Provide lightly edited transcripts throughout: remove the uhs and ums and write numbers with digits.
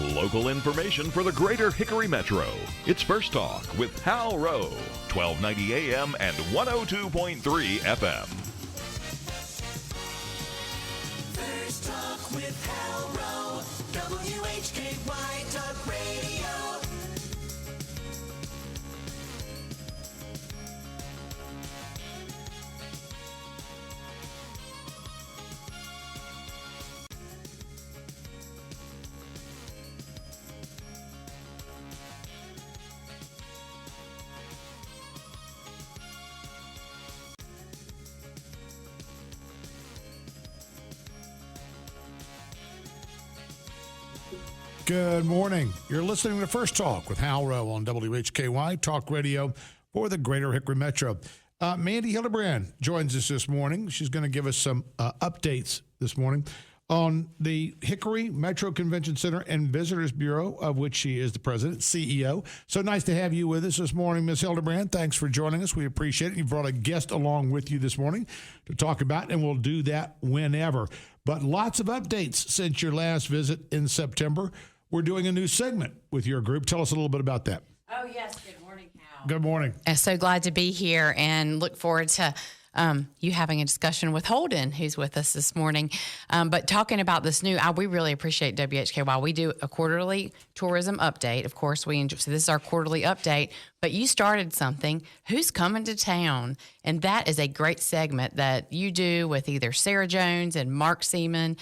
Local information for the greater Hickory Metro. It's First Talk with Hal Row, 1290 AM and 102.3 FM. First Talk with Hal Row, WHKY Talk Radio. Good morning. You're listening to First Talk with Hal Row on WHKY Talk Radio for the greater Hickory Metro. Mandy Hildebrand joins us this morning. She's going to give us some updates this morning on the Hickory Metro Convention Center and Visitors Bureau, of which she is the president, CEO. So nice to have you with us this morning, Ms. Hildebrand. Thanks for joining us. We appreciate it. You brought a guest along with you this morning to talk about, and we'll do that whenever. But lots of updates since your last visit in September. We're doing a new segment with your group. Tell us a little bit about that. Oh, yes. Good morning, Hal. Good morning. I'm so glad to be here and look forward to you having a discussion with Holden, who's with us this morning. But talking about this new, we really appreciate WHKY. We do a quarterly tourism update. Of course, so this is our quarterly update. But you started something, Who's Coming to Town? And that is a great segment that you do with either Sarah Jones and Mark Seaman,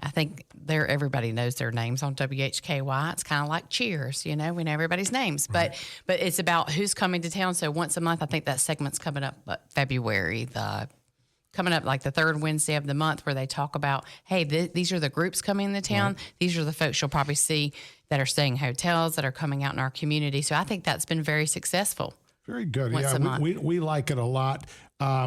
I think everybody knows their names on WHKY. It's kind of like Cheers, we know everybody's names. Right. But it's about who's coming to town. So once a month, I think that segment's coming up February, coming up like the third Wednesday of the month, where they talk about, hey, these are the groups coming into town. Right. These are the folks you'll probably see that are staying in hotels, that are coming out in our community. So I think that's been very successful. Very good. We like it a lot.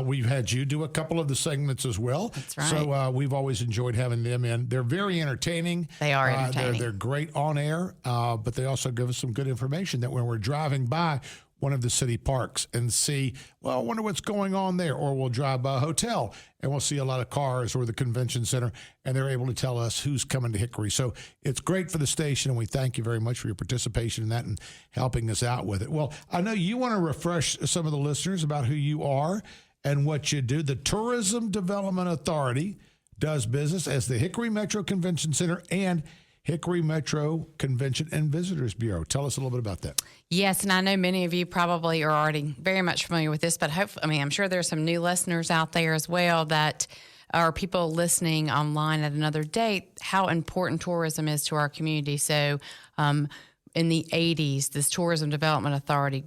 We've had you do a couple of the segments as well. That's right. So we've always enjoyed having them in. They're very entertaining. They are entertaining. They're great on air, but they also give us some good information that when we're driving by one of the city parks and see, well, I wonder what's going on there. Or we'll drive by a hotel and we'll see a lot of cars, or the convention center, and they're able to tell us who's coming to Hickory. So it's great for the station, and we thank you very much for your participation in that and helping us out with it. Well, I know you want to refresh some of the listeners about who you are and what you do. The Tourism Development Authority does business as the Hickory Metro Convention Center and Hickory Metro Convention and Visitors Bureau. Tell us a little bit about that. Yes, and I know many of you probably are already very much familiar with this, but I'm sure there's some new listeners out there as well that are people listening online at another date, how important tourism is to our community. So in the 80s, this Tourism Development Authority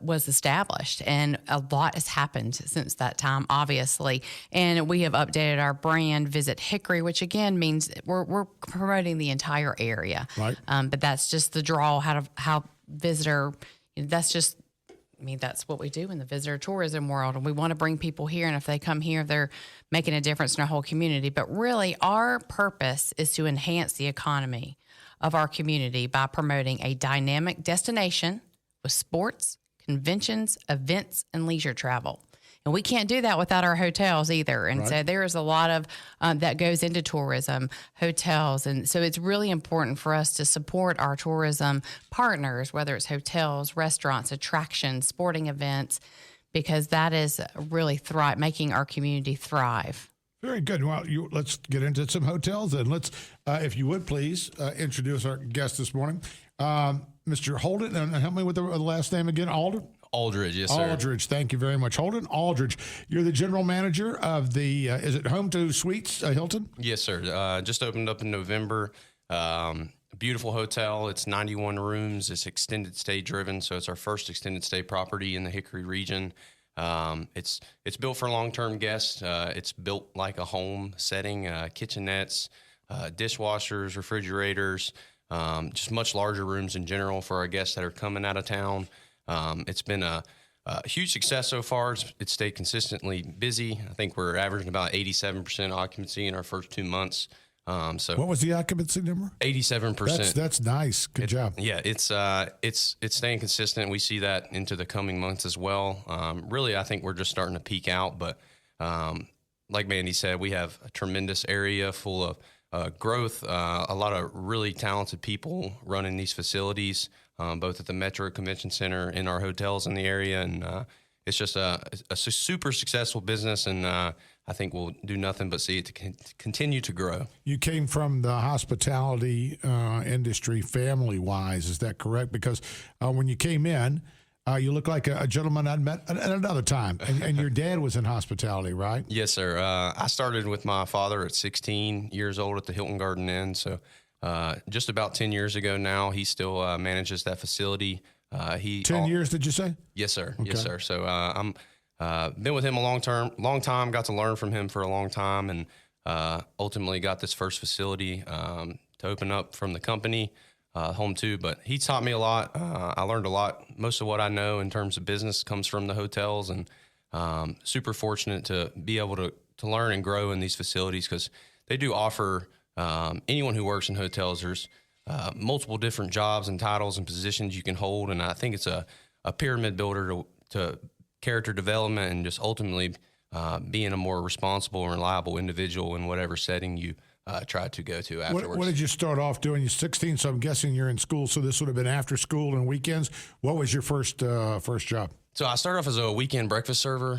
was established, and a lot has happened since that time, obviously. And we have updated our brand, Visit Hickory, which again means we're promoting the entire area. Right. But that's just the draw. How visitor. That's what we do in the visitor tourism world, and we want to bring people here. And if they come here, they're making a difference in our whole community. But really, our purpose is to enhance the economy of our community by promoting a dynamic destination with sports, conventions, events, and leisure travel. And we can't do that without our hotels either. And right. So there is a lot of that goes into tourism, hotels. And so it's really important for us to support our tourism partners, whether it's hotels, restaurants, attractions, sporting events, because that is really thrive, making our community thrive. Very good. Well, let's get into some hotels, and let's, if you would please, introduce our guest this morning. Mr. Holden, and help me with the last name again, Aldridge, yes, sir. Aldridge, thank you very much. Holden Aldridge, you're the general manager of the, is it Home2 Suites, Hilton? Yes, sir. Just opened up in November. Beautiful hotel. It's 91 rooms. It's extended stay driven, so it's our first extended stay property in the Hickory region. It's built for long-term guests. It's built like a home setting, kitchenettes, dishwashers, refrigerators, just much larger rooms in general for our guests that are coming out of town. It's been a huge success so far. It's stayed consistently busy. I think we're averaging about 87% occupancy in our first 2 months. So what was the occupancy number? 87%. That's nice. Good job. Yeah, it's staying consistent. We see that into the coming months as well. Really, I think we're just starting to peak out. But like Mandy said, we have a tremendous area full of growth, a lot of really talented people running these facilities, both at the Metro Convention Center, in our hotels in the area, and it's just a super successful business, and I think we'll do nothing but see it to continue to grow. You came from the hospitality industry family-wise, is that correct? Because when you came in, you look like a gentleman I'd met at another time, and your dad was in hospitality, right? Yes, sir. I started with my father at 16 years old at the Hilton Garden Inn, so just about 10 years ago now, he still manages that facility. 10 years, did you say? Yes, sir. Okay. Yes, sir. So I'm been with him a long time, got to learn from him for a long time, and ultimately got this first facility to open up from the company, Home2. But he taught me a lot. I learned a lot. Most of what I know in terms of business comes from the hotels, and super fortunate to be able to learn and grow in these facilities, because they do offer anyone who works in hotels, there's multiple different jobs and titles and positions you can hold. And I think it's a pyramid builder to character development and just ultimately being a more responsible and reliable individual in whatever setting you try to go to afterwards. What did you start off doing? You're 16, so I'm guessing you're in school, so this would have been after school and weekends. What was your first job? So I started off as a weekend breakfast server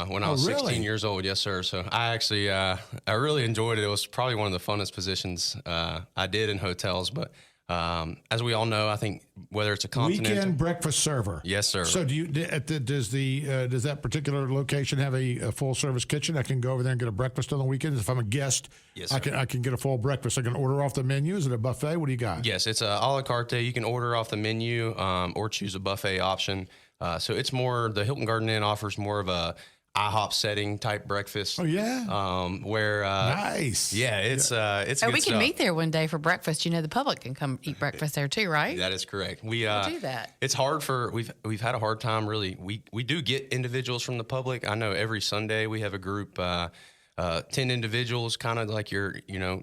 when I was 16 years old. Yes, sir. So I actually, I really enjoyed it. It was probably one of the funnest positions I did in hotels. But as we all know, I think whether it's a continental weekend breakfast server. Yes, sir. So does that particular location have a full service kitchen? I can go over there and get a breakfast on the weekends. If I'm a guest, yes, I can get a full breakfast. I can order off the menu. Is it a buffet? What do you got? Yes, it's a la carte. You can order off the menu or choose a buffet option. So it's more, the Hilton Garden Inn offers more of a IHOP setting type breakfast. Oh yeah, where nice. Yeah, it's Oh, good we can stuff. meet there one day for breakfast. You know, the public can come eat breakfast there too, right? That is correct. We'll do that. It's hard for we've had a hard time really. We do get individuals from the public. I know every Sunday we have a group. 10 individuals, kind of like your,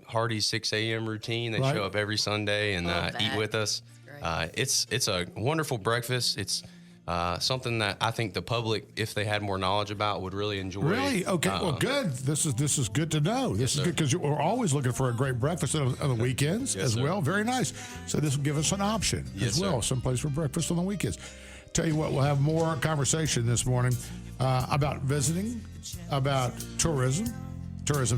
Hardy's 6 a.m. routine. They show up every Sunday and eat with us. It's a wonderful breakfast. It's something that I think the public, if they had more knowledge about, would really enjoy. Really? Okay. Well, good. This is good to know. This is good because we're always looking for a great breakfast on the weekends as well. Very nice. So this will give us an option as well, someplace for breakfast on the weekends. Tell you what, we'll have more conversation this morning about visiting, about tourism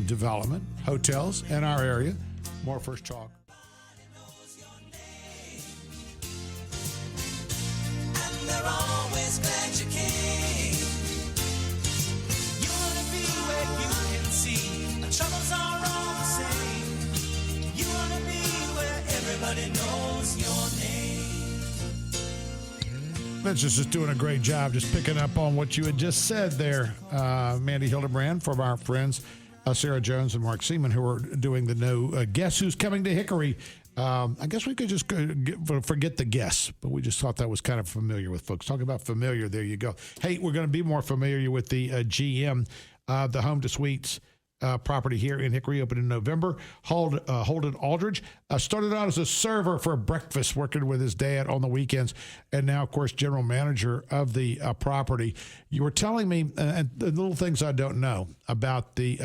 development, hotels in our area. More First Talk. They're always glad you came. You want to be where you can see the troubles are all the same. You want to be where everybody knows your name. Vince is just doing a great job just picking up on what you had just said there, Mandy Hildebrand, from our friends Sarah Jones and Mark Seaman, who are doing the new Guess Who's Coming to Hickory. I guess we could just forget the guess, but we just thought that was kind of familiar with folks. Talk about familiar, there you go. Hey, we're going to be more familiar with the GM, the Home2 Suites property here in Hickory, opened in November. Holden Aldridge started out as a server for breakfast, working with his dad on the weekends, and now, of course, general manager of the property. You were telling me and the little things I don't know about the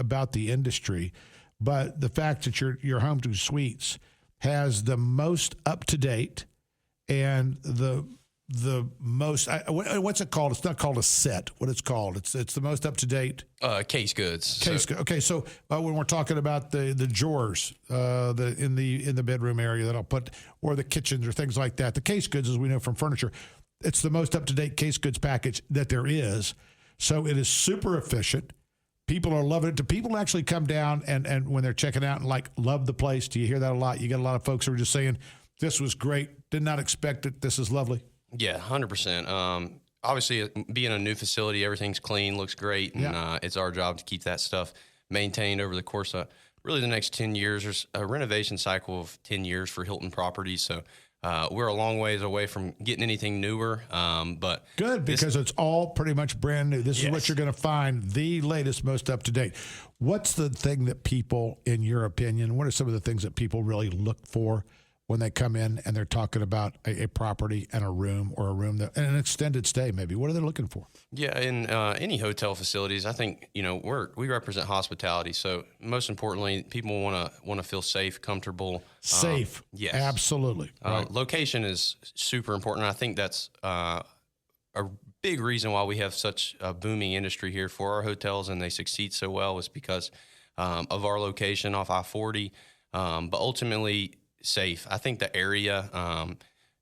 industry, but the fact that your Home2 Suites has the most up-to-date and the most, what's it called? It's not called a set. What it's called? It's the most up-to-date. Case goods. Okay, so when we're talking about the drawers in the bedroom area that I'll put, or the kitchens or things like that, the case goods, as we know from furniture, it's the most up-to-date case goods package that there is. So it is super efficient. People are loving it. Do people actually come down and when they're checking out and love the place? Do you hear that a lot? You get a lot of folks who are just saying, this was great. Did not expect it. This is lovely. Yeah, 100%. Obviously, being a new facility, everything's clean, looks great, and it's our job to keep that stuff maintained over the course of really the next 10 years. There's a renovation cycle of 10 years for Hilton properties, so we're a long ways away from getting anything newer. But good, because it's all pretty much brand new. This is what you're going to find, the latest, most up-to-date. What's the thing that people, in your opinion, what are some of the things that people really look for when they come in and they're talking about a property and a room or a room that and an extended stay maybe? What are they looking for? Yeah, in any hotel facilities, I think we represent hospitality. So most importantly, people want to feel safe, comfortable, Safe. Yes, Absolutely. Right. Location is super important. I think that's a big reason why we have such a booming industry here for our hotels, and they succeed so well is because of our location off I-40. But ultimately, safe. I think the area,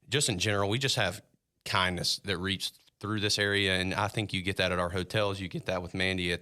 just in general, we just have kindness that reaches through this area, and I think you get that at our hotels. You get that with Mandy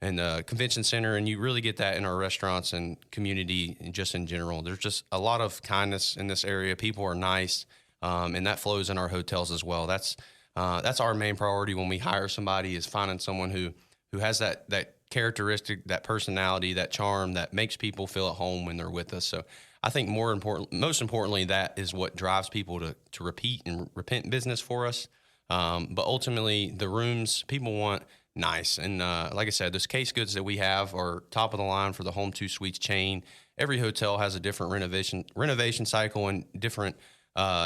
in the convention center, and you really get that in our restaurants and community, and just in general. There's just a lot of kindness in this area. People are nice, and that flows in our hotels as well. That's our main priority when we hire somebody, is finding someone who has that characteristic, that personality, that charm that makes people feel at home when they're with us. So I think most importantly, that is what drives people to repeat and repent business for us. But ultimately, the rooms, people want nice. And like I said, those case goods that we have are top of the line for the Home2 Suites chain. Every hotel has a different renovation cycle and different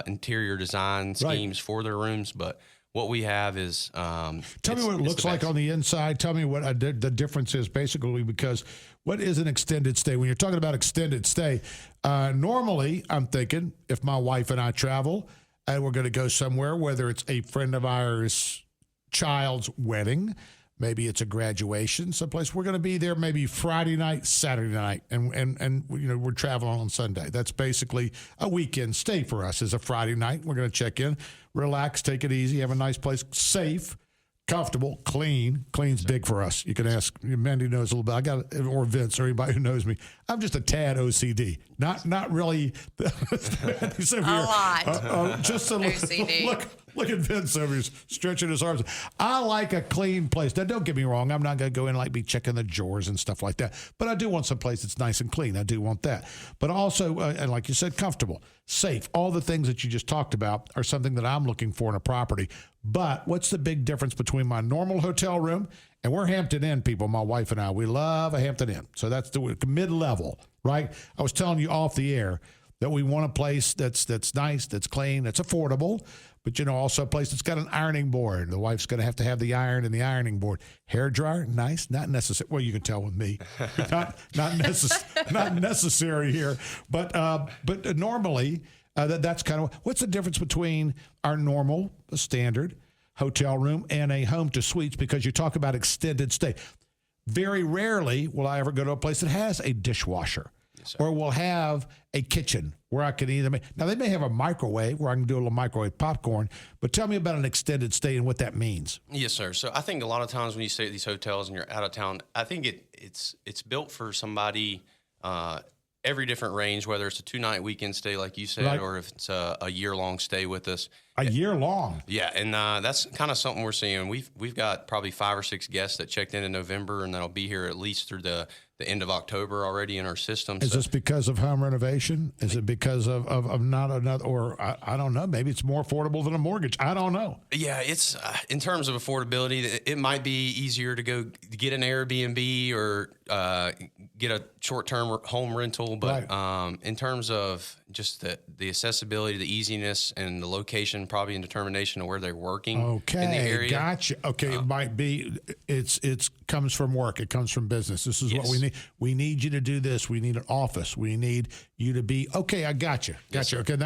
interior design schemes for their rooms. But what we have is tell me what it looks like on the inside. Tell me what the difference is, basically, because what is an extended stay? When you're talking about extended stay, normally I'm thinking if my wife and I travel and we're going to go somewhere, whether it's a friend of ours' child's wedding, maybe it's a graduation, someplace, we're going to be there maybe Friday night, Saturday night, and we're traveling on Sunday. That's basically a weekend stay for us. Is a Friday night. We're going to check in, relax, take it easy, have a nice place, safe, comfortable, clean. Clean's big for us. You can ask, Mandy knows a little bit. Or Vince, or anybody who knows me. I'm just a tad OCD. Not really. A lot. Just a OCD. Look at Vince over here stretching his arms. I like a clean place. Now, don't get me wrong. I'm not going to go in and be checking the drawers and stuff like that. But I do want some place that's nice and clean. I do want that. But also, and like you said, comfortable, safe. All the things that you just talked about are something that I'm looking for in a property. But what's the big difference between my normal hotel room, and we're Hampton Inn people, my wife and I. We love a Hampton Inn. So that's the mid-level, right? I was telling you off the air that we want a place that's nice, that's clean, that's affordable, but also a place that's got an ironing board. The wife's going to have the iron and the ironing board. Hair dryer, nice, not necessary. Well, you can tell with me, not necessary here. But normally that's kind of what's the difference between our normal standard hotel room and a Home2 Suites, because you talk about extended stay. Very rarely will I ever go to a place that has a dishwasher. Yes, or will have a kitchen where I can either make. Now, they may have a microwave where I can do a little microwave popcorn, but tell me about an extended stay and what that means. Yes, sir. So I think a lot of times when you stay at these hotels and you're out of town, I think it's built for somebody every different range, whether it's a 2-night weekend stay, like you said, or if it's a year-long stay with us. A year long? Yeah, and that's kind of something we're seeing. We've got probably 5 or 6 guests that checked in November, and that'll be here at least through the end of October already in our system. Is this because of home renovation? Is it because of not another, or I don't know, maybe it's more affordable than a mortgage. I don't know. Yeah, it's in terms of affordability, it might be easier to go get an Airbnb or get a short-term home rental. But in terms of just the accessibility, the easiness, and the location, probably in determination of where they're working in the area. Gotcha. Okay, it might be, it's comes from work. It comes from business. This is what we need. We need you to do this. We need an office. We need you to be, okay, I got you. Yes, okay,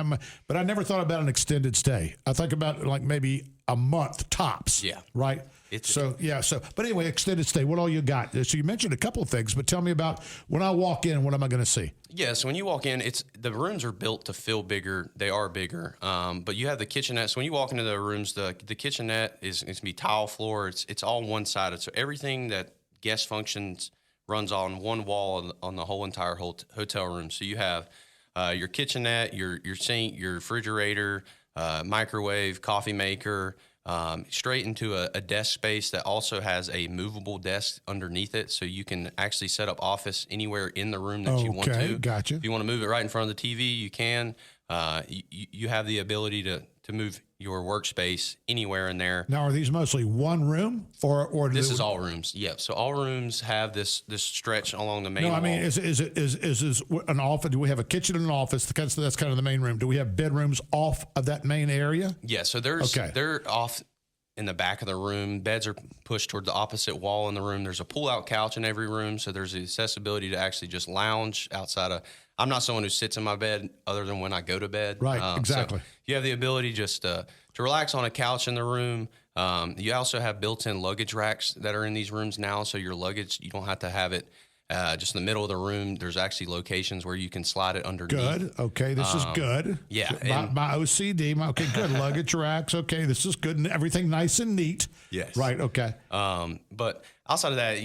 but I never thought about an extended stay. I think about like maybe a month tops. Yeah. Right? But anyway, extended stay, what all you got? So you mentioned a couple of things, but tell me about when I walk in, what am I going to see? Yeah, so when you walk in, the rooms are built to feel bigger. They are bigger, but you have the kitchenette. So when you walk into the rooms, the kitchenette is going to be tile floor. It's all one-sided. So everything that guest functions runs on one wall on the whole entire hotel room. So you have your kitchenette, your sink, your refrigerator, microwave, coffee maker, straight into a desk space that also has a movable desk underneath it, so you can actually set up office anywhere in the room that you want to. Gotcha. If you want to move it right in front of the TV, you can. You have the ability to to move your workspace anywhere in there. Now, are these mostly one room or This is all rooms. Yeah. So all rooms have this stretch along the main No, wall. I mean, is an office? Do we have a kitchen and an office? That's kind of the main room. Do we have bedrooms off of that main area? Yeah. So they're off in the back of the room. Beds are pushed toward the opposite wall in the room. There's a pull-out couch in every room, so there's the accessibility to actually just lounge outside of. I'm not someone who sits in my bed other than when I go to bed. Right, exactly. So you have the ability just to relax on a couch in the room. You also have built-in luggage racks that are in these rooms now, so your luggage, you don't have to have it just in the middle of the room. There's actually locations where you can slide it underneath. Good. Okay, this is good. Yeah. My OCD. Okay, good. Luggage racks. Okay, this is good. And everything nice and neat. Yes. Right. Okay. But outside of that,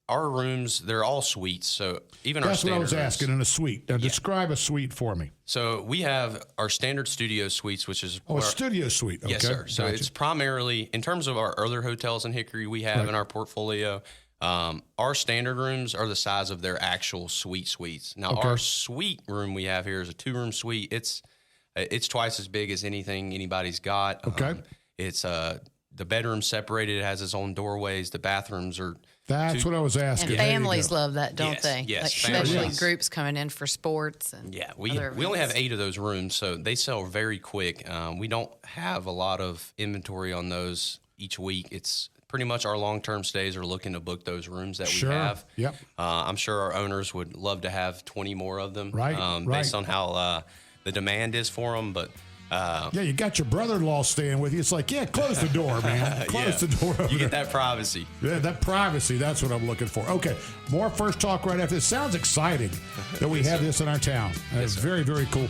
our rooms, they're all suites. So even That's our what I was standard asking in a suite. Now, describe a suite for me. So we have our standard studio suites, which is Oh, a studio suite. Okay. yes, sir. So Gotcha. it's primarily in terms of our other hotels in Hickory we have in our portfolio. Our standard rooms are the size of their actual suites. Now, our suite room we have here is a 2-room suite. It's twice as big as anything anybody's got. Okay. It's the bedroom separated. It has its own doorways. The bathrooms are. That's what I was asking. And There you families go. love that, don't Yes, they? yes, Like, families. especially Yes. groups coming in for sports. And Yeah, we other only have events. 8 of those rooms, so they sell very quick. We don't have a lot of inventory on those each week. It's pretty much our long-term stays are looking to book those rooms that Sure. we have. Yep. I'm sure our owners would love to have 20 more of them, Right, based right. on how the demand is for them. But Yeah, you got your brother-in-law staying with you. It's like, yeah, close the door, man. Close the door. Over you get there. that privacy. Yeah, that privacy, that's what I'm looking for. Okay, more First Talk right after this. Sounds exciting that we have this in our town. It's very, very cool.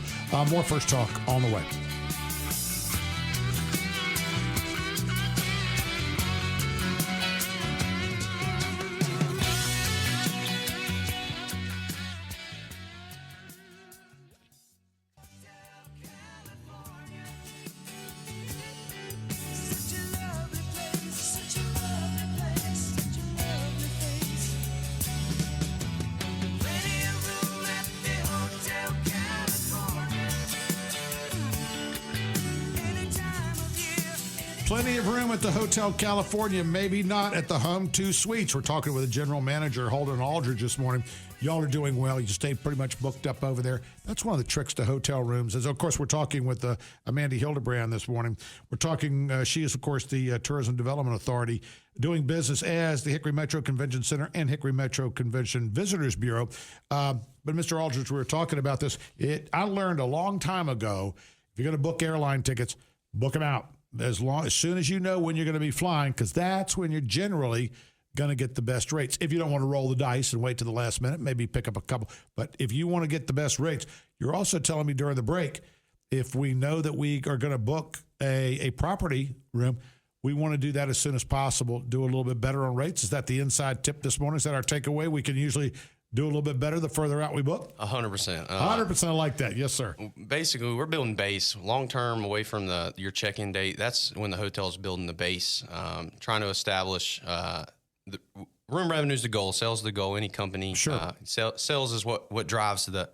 More First Talk on the way. Such a lovely place, such a lovely place, such a lovely face. Plenty of room at the Hotel California. Any time of year, Plenty of room at the Hotel California, maybe not at the Home2 Suites. We're talking with the general manager, Holden Aldridge, this morning. Y'all are doing well. You stay pretty much booked up over there. That's one of the tricks to hotel rooms. As of course, we're talking with Mandy Hildebrand this morning. We're talking. She is, of course, the Tourism Development Authority, doing business as the Hickory Metro Convention Center and Hickory Metro Convention Visitors Bureau. But Mr. Aldridge, we were talking about this. I learned a long time ago, if you're going to book airline tickets, book them out as soon as you know when you're going to be flying, because that's when you're generally going to get the best rates. If you don't want to roll the dice and wait to the last minute, maybe pick up a couple. But if you want to get the best rates, you're also telling me during the break, if we know that we are going to book a property room, we want to do that as soon as possible, do a little bit better on rates. Is that the inside tip this morning? Is that our takeaway? We can usually do a little bit better the further out we book? 100%. 100% I like that. Yes, sir. Basically, we're building base long term away from your check-in date. That's when the hotel's building the base, trying to establish the room revenue is the goal. Sales is the goal. Any company, Sure. Sales is what drives the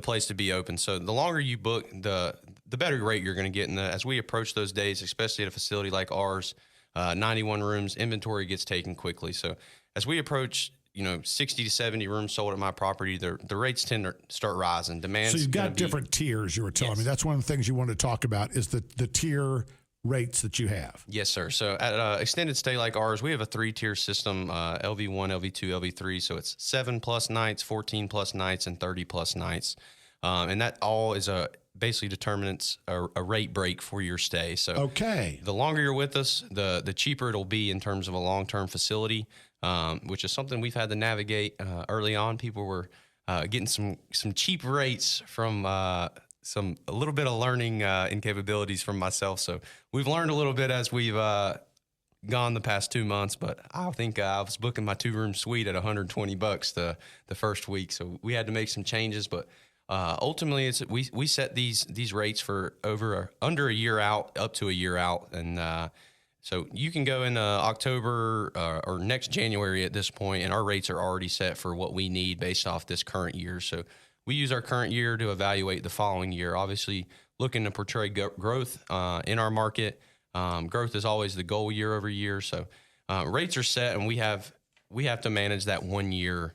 place to be open. So the longer you book, the better rate you're going to get. And as we approach those days, especially at a facility like ours, 91 rooms, inventory gets taken quickly. So as we approach, 60 to 70 rooms sold at my property, the rates tend to start rising. Demand. So you've got different tiers. You were telling me that's one of the things you wanted to talk about is the tier rates that you have. Yes, sir. So at extended stay like ours, we have a 3-tier system, LV1, LV2, LV3. So it's 7+ nights, 14+ nights, and 30+ nights. And that all is basically determines a rate break for your stay. So the longer you're with us, the cheaper it'll be in terms of a long-term facility, which is something we've had to navigate early on. People were getting some cheap rates from a little bit of learning and capabilities from myself. So we've learned a little bit as we've gone the past 2 months, but I think I was booking my 2-room suite at $120 the first week. So we had to make some changes, but ultimately we set these rates for under a year out, up to a year out. And so you can go in October or next January at this point, and our rates are already set for what we need based off this current year. So we use our current year to evaluate the following year. Obviously, looking to portray growth in our market. Growth is always the goal year over year. So rates are set, and we have to manage that 1 year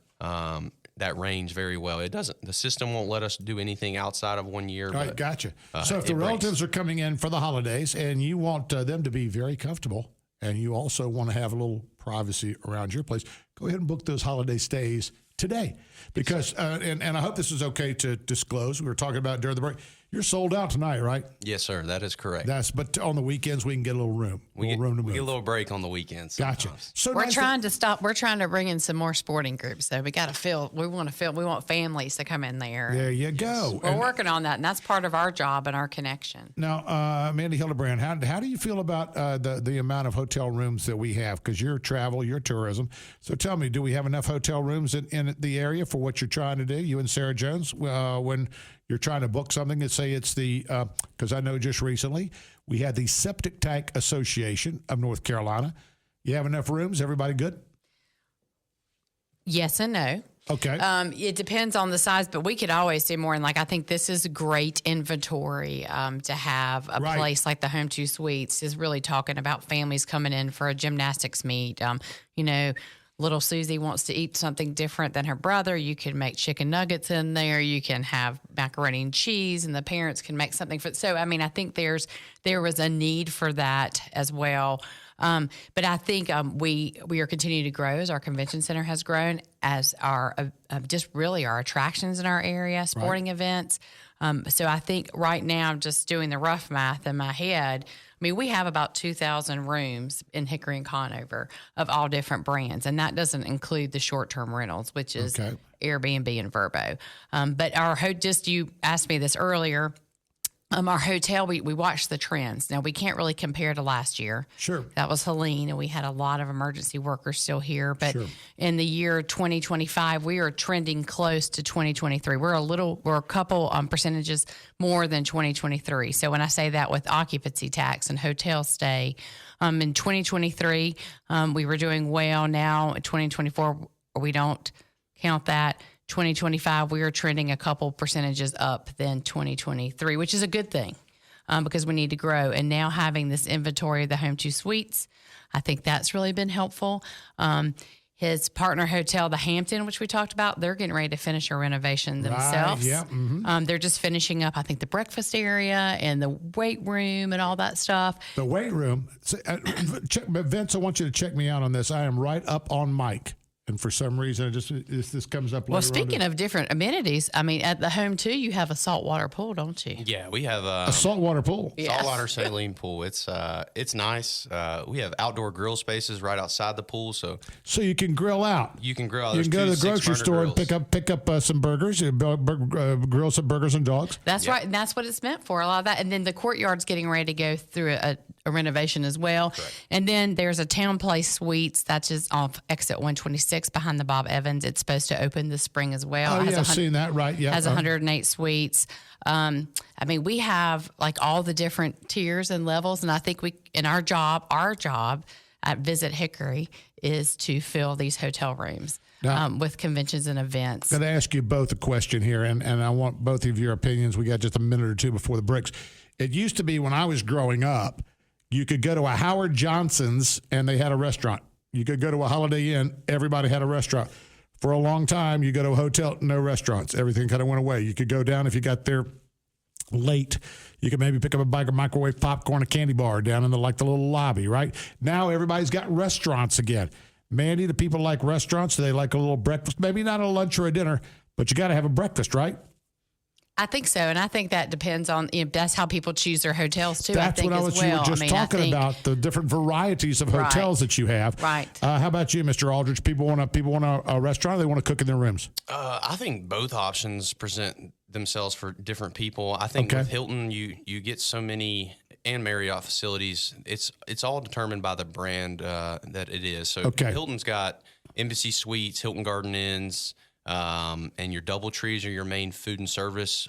that range very well. The system won't let us do anything outside of 1 year. All right, gotcha. So if the relatives are coming in for the holidays and you want them to be very comfortable and you also want to have a little privacy around your place, go ahead and book those holiday stays today. Because, and I hope this is okay to disclose, we were talking about during the break, you're sold out tonight, right? Yes, sir. That is correct. But on the weekends, we can get a little room. We get a move. little break on the weekends. Gotcha. Sometimes. So We're nice trying to stop. We're trying to bring in some more sporting groups. So we got to fill. We want families to come in there. There you go. We're working on that, and that's part of our job and our connection. Now, Mandy, Hildebrand, how do you feel about the amount of hotel rooms that we have? Because you're travel, you're tourism. So tell me, do we have enough hotel rooms in the area for what you're trying to do? You and Sarah Jones, when you're trying to book something, and say it's because I know just recently we had the Septic Tank Association of North Carolina. You have enough rooms? Everybody good? Yes and no. Okay. It depends on the size, but we could always do more. And I think this is great inventory to have a place like the Home2 Suites is really talking about families coming in for a gymnastics meet. Little Susie wants to eat something different than her brother. You can make chicken nuggets in there. You can have macaroni and cheese, and the parents can make something for. So, I think there was a need for that as well. But I think we are continuing to grow as our convention center has grown, as our just really our attractions in our area, sporting events. So I think right now, just doing the rough math in my head, we have about 2,000 rooms in Hickory and Conover of all different brands, and that doesn't include the short-term rentals, which is Airbnb and Vrbo. But you asked me this earlier. Our hotel, we watched the trends. Now, we can't really compare to last year. Sure. That was Helene, and we had a lot of emergency workers still here. But in the year 2025, we are trending close to 2023. We're a couple percentages more than 2023. So when I say that with occupancy tax and hotel stay, in 2023, we were doing well. Now, in 2024, we don't count that. 2025, we are trending a couple percentages up than 2023, which is a good thing because we need to grow. And now having this inventory of the Home2 Suites, I think that's really been helpful. His partner hotel, the Hampton, which we talked about, they're getting ready to finish a renovation themselves. Yeah. Mm-hmm. They're just finishing up, I think, the breakfast area and the weight room and all that stuff. The weight room. Vince, I want you to check me out on this. I am right up on Mike. And for some reason, this comes up later. Well, speaking of different amenities, at the Home2, you have a saltwater pool, don't you? Yeah, we have a saltwater pool. Saltwater saline pool. It's nice. We have outdoor grill spaces right outside the pool, so you can grill out. You can grill out. You can go to the grocery store and pick up some burgers, grill some burgers and dogs. That's right, and that's what it's meant for. A lot of that, and then the courtyard's getting ready to go through a renovation as well. Correct. And then there's a Town Place Suites that's just off exit 126 behind the Bob Evans. It's supposed to open this spring as well. Oh, yeah, I've seen that, right. Yeah. Has 108 suites. We have all the different tiers and levels, and I think our job at Visit Hickory is to fill these hotel rooms with conventions and events. I'm going to ask you both a question here, and I want both of your opinions. We got just a minute or two before the breaks. It used to be when I was growing up, you could go to a Howard Johnson's and they had a restaurant. You could go to a Holiday Inn, everybody had a restaurant. For a long time, you go to a hotel, no restaurants. Everything kind of went away. You could go down if you got there late. You could maybe pick up a bag of microwave popcorn, a candy bar down in the little lobby, right? Now everybody's got restaurants again. Mandy, do people like restaurants? Do they like a little breakfast? Maybe not a lunch or a dinner, but you got to have a breakfast, right? I think so, and I think that depends on that's how people choose their hotels too. That's what you were just talking about, the different varieties of hotels that you have. Right. How about you, Mr. Aldridge? People want a restaurant. Or they want to cook in their rooms. I think both options present themselves for different people. I think with Hilton, you get so many, and Marriott facilities. It's all determined by the brand that it is. So Hilton's got Embassy Suites, Hilton Garden Inns. And your DoubleTrees are your main food and service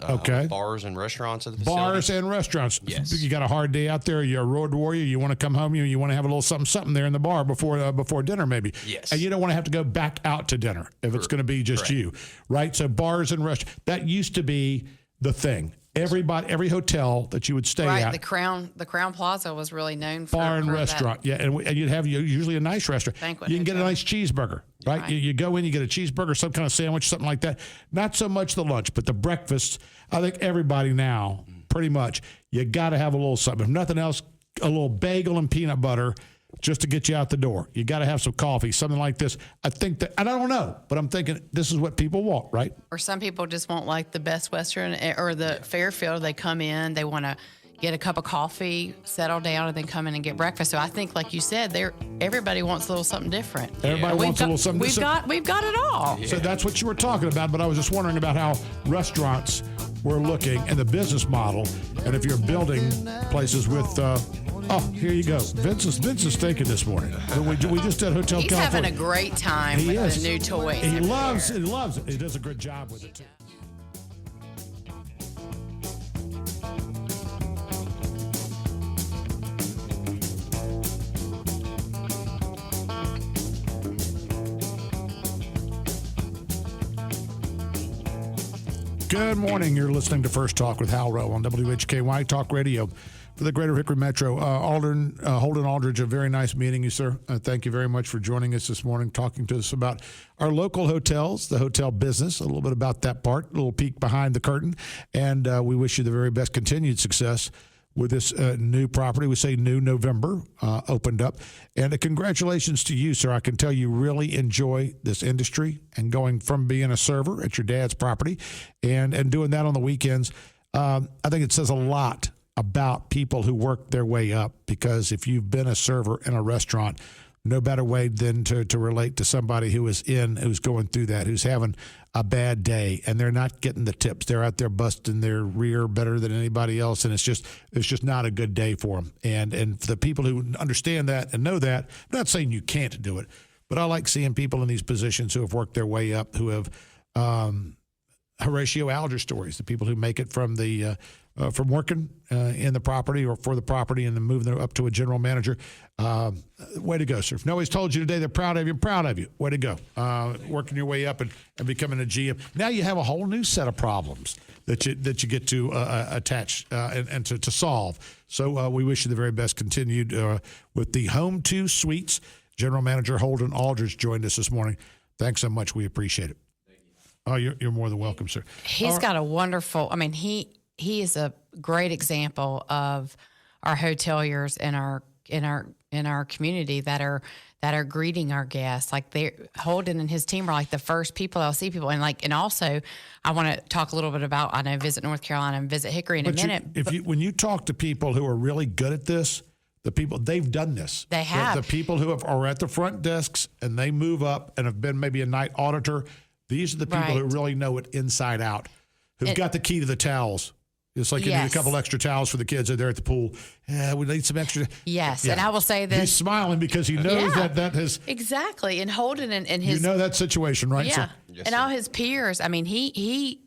bars and restaurants at the facility. Bars and restaurants. Yes. You got a hard day out there. You're a road warrior. You want to come home. You want to have a little something there in the bar before dinner maybe. Yes. And you don't want to have to go back out to dinner if it's going to be just you, right? So bars and restaurants. That used to be the thing. every hotel that you would stay Right, at. the Crown Plaza was really known for Bar and for restaurant, yeah, and you'd have usually a nice restaurant. Banquet You can get a hotel. nice cheeseburger, right? Right. You go in, you get a cheeseburger, some kind of sandwich, something like that. Not so much the lunch, but the breakfast. I think everybody now, pretty much, you got to have a little something. If nothing else, a little bagel and peanut butter just to get you out the door. You got to have some coffee, something like this. I think that, and I don't know, but I'm thinking this is what people want, right? Or some people just want like the Best Western or the Fairfield. They come in, they want to get a cup of coffee, settle down, and then come in and get breakfast. So I think, like you said, everybody wants a little something different. Everybody wants a little something different. We've got it all. So that's what you were talking about, but I was just wondering about how restaurants were looking and the business model, and if you're building places with, here you go. Vince is thinking this morning. We just did Hotel He's California. having a great time He with is. the new toys. He everywhere. loves it. He does a good job with it, too. Good morning. You're listening to First Talk with Hal Row on WHKY Talk Radio for the Greater Hickory Metro. Holden Aldridge, a very nice meeting you, sir. Thank you very much for joining us this morning, talking to us about our local hotels, the hotel business, a little bit about that part, a little peek behind the curtain, and we wish you the very best continued success with this new property. We say new, November opened up. And congratulations to you, sir. I can tell you really enjoy this industry and going from being a server at your dad's property and doing that on the weekends. I think it says a lot about people who work their way up, because if you've been a server in a restaurant, no better way than to relate to somebody who's going through that, who's having a bad day and they're not getting the tips. They're out there busting their rear better than anybody else, and it's just not a good day for them. And for the people who understand that and know that, I'm not saying you can't do it, but I like seeing people in these positions who have worked their way up, who have Horatio Aldridge stories, the people who make it from the from working in the property or for the property and then moving up to a general manager. Way to go, sir. If nobody's told you today they're proud of you, proud of you. Way to go. Working your way up and becoming a GM. Now you have a whole new set of problems that you get to attach and to solve. So we wish you the very best continued with the Home2 Suites. General Manager Holden Aldridge joined us this morning. Thanks so much. We appreciate it. Oh, you're more than welcome, sir. He's got a wonderful. I mean, he is a great example of our hoteliers in our community that are greeting our guests. Like Holden and his team are like the first people I'll see people, and also I want to talk a little bit about, I know, Visit North Carolina and Visit Hickory in a minute. When you talk to people who are really good at this, they've done this. They have. The people who are at the front desks and they move up and have been maybe a night auditor. These are the people who really know it inside out, who've got the key to the towels. It's like you need a couple extra towels for the kids that are at the pool. Yeah, we need some extra. Yes, yeah. and I will say this. He's smiling because he knows that has. Exactly. And Holden and his. You know that situation, right? Yeah. So, and all his peers, I mean, he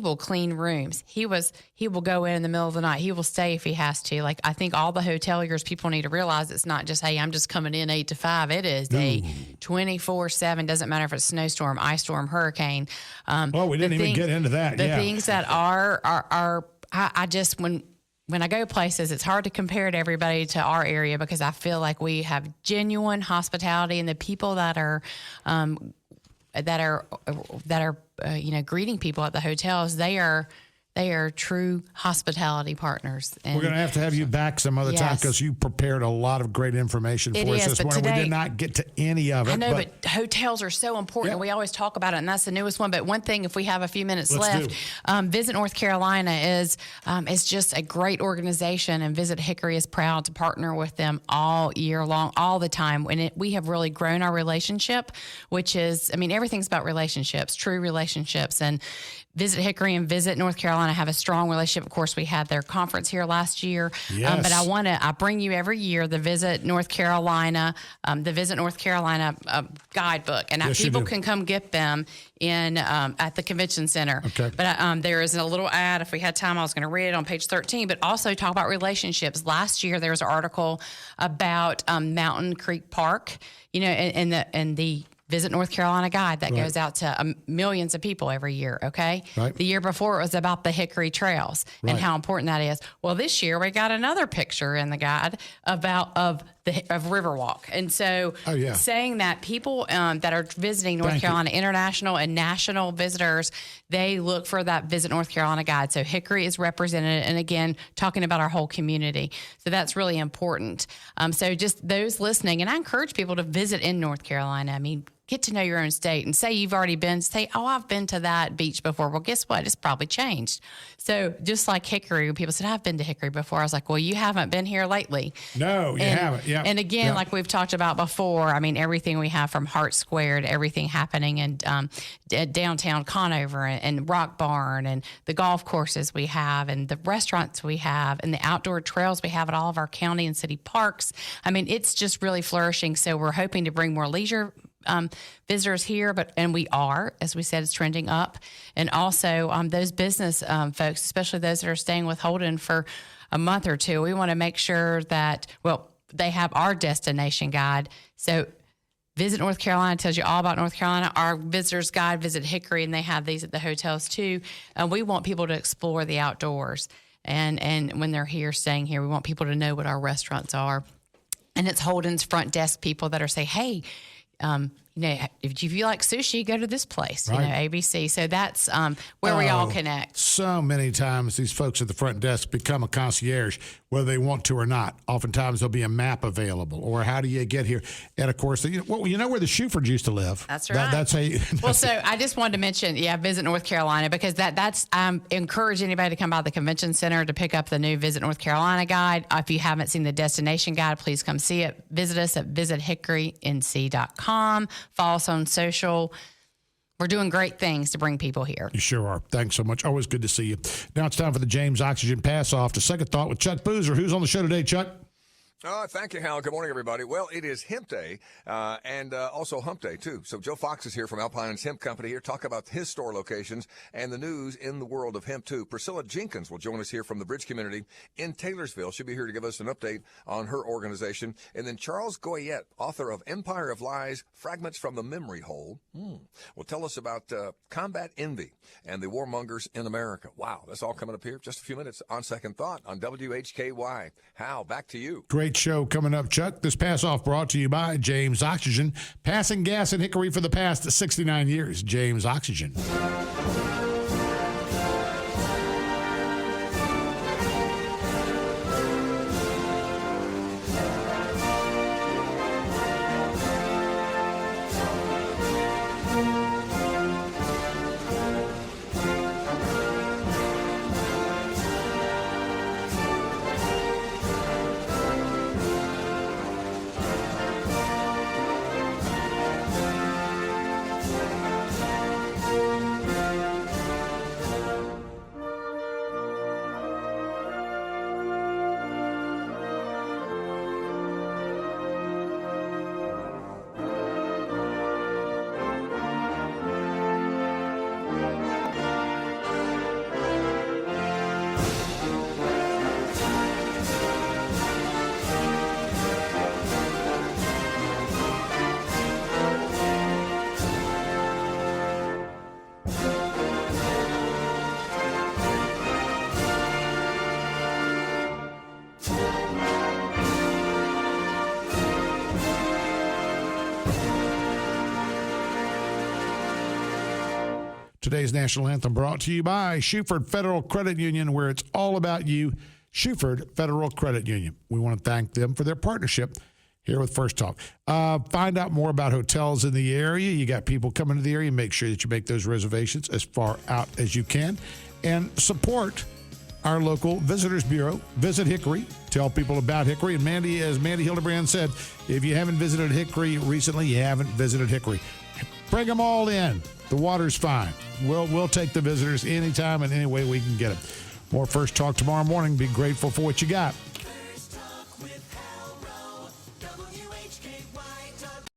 will clean rooms. He will go in the middle of the night. He will stay if he has to. Like, I think all the hoteliers, people need to realize it's not just, hey, I'm just coming in 8 to 5. It is a 24/7. Doesn't matter if it's snowstorm, ice storm, hurricane. we didn't even get into that. The things that are I just when I go places, it's hard to compare to everybody to our area, because I feel like we have genuine hospitality, and the people that are greeting people at the hotels, they are true hospitality partners. And we're going to have you back some other time, because you prepared a lot of great information for us this morning. We did not get to any of it. I know, but hotels are so important. We always talk about it, and that's the newest one. But one thing, if we have a few minutes left, Visit North Carolina is just a great organization, and Visit Hickory is proud to partner with them all year long, all the time. And we have really grown our relationship, which is, I mean, everything's about relationships, true relationships. And Visit Hickory and Visit North Carolina have a strong relationship. Of course, we had their conference here last year. Yes. But I bring you every year the Visit North Carolina guidebook, and people can come get them in at the convention center. Okay. But there is a little ad. If we had time, I was going to read it on page 13. But also talk about relationships. Last year, there was an article about Mountain Creek Park. You know, and the Visit North Carolina Guide that goes out to millions of people every year. Okay. Right. The year before it was about the Hickory trails and how important that is. Well, this year we got another picture in the guide of Riverwalk. And so saying that people that are visiting North Carolina, international and national visitors, they look for that Visit North Carolina Guide. So Hickory is represented, and again, talking about our whole community. So that's really important. So just those listening, and I encourage people to visit in North Carolina. I mean, get to know your own state, and say you've already been, say, oh, I've been to that beach before. Well, guess what? It's probably changed. So just like Hickory, when people said, I've been to Hickory before, I was like, well, you haven't been here lately. No, you haven't. Yeah. And again, like we've talked about before, I mean, everything we have from Hart Square to everything happening in downtown Conover and Rock Barn and the golf courses we have and the restaurants we have and the outdoor trails we have at all of our county and city parks. I mean, it's just really flourishing. So we're hoping to bring more leisure visitors here, and we are, as we said, it's trending up. And also those business folks, especially those that are staying with Holden for a month or two, we want to make sure that, they have our destination guide. So Visit North Carolina tells you all about North Carolina. Our visitors guide, Visit Hickory, and they have these at the hotels too. And we want people to explore the outdoors. And when they're here, staying here, we want people to know what our restaurants are. And it's Holden's front desk people that are saying, hey, if you like sushi, go to this place, ABC. So that's where we all connect. So many times these folks at the front desk become a concierge, whether they want to or not. Oftentimes there'll be a map available, or how do you get here? And of course, you know where the Schufords used to live. That's right. That's how you. Well, so I just wanted to mention, Visit North Carolina, because that's encourage anybody to come by the convention center to pick up the new Visit North Carolina guide. If you haven't seen the destination guide, please come see it. Visit us at visithickorync.com. Follow us on social. We're doing great things to bring people here. You sure are. Thanks so much. Always good to see you. Now it's time for the James Oxygen Pass Off to Second Thought with Chuck Boozer. Who's on the show today, Chuck? Thank you, Hal. Good morning, everybody. Well, it is Hemp Day and also Hump Day, too. So Joe Fox is here from Alpine's Hemp Company here, talk about his store locations and the news in the world of hemp, too. Priscilla Jenkins will join us here from the Bridge community in Taylorsville. She'll be here to give us an update on her organization. And then Charles Goyette, author of Empire of Lies, Fragments from the Memory Hole, will tell us about combat envy and the warmongers in America. Wow, that's all coming up here. Just a few minutes on Second Thought on WHKY. Hal, back to you. Great show coming up, Chuck. This pass-off brought to you by James Oxygen, passing gas in Hickory for the past 69 years. James Oxygen. Today's national anthem brought to you by Shuford Federal Credit Union, where it's all about you. Shuford Federal Credit Union. We want to thank them for their partnership here with First Talk. Find out more about hotels in the area. You got people coming to the area. Make sure that you make those reservations as far out as you can. And support our local Visitors Bureau. Visit Hickory. Tell people about Hickory. And Mandy, as Mandy Hildebrand said, if you haven't visited Hickory recently, you haven't visited Hickory. Bring them all in. The water's fine. We'll take the visitors anytime and any way we can get them. More First Talk tomorrow morning. Be grateful for what you got.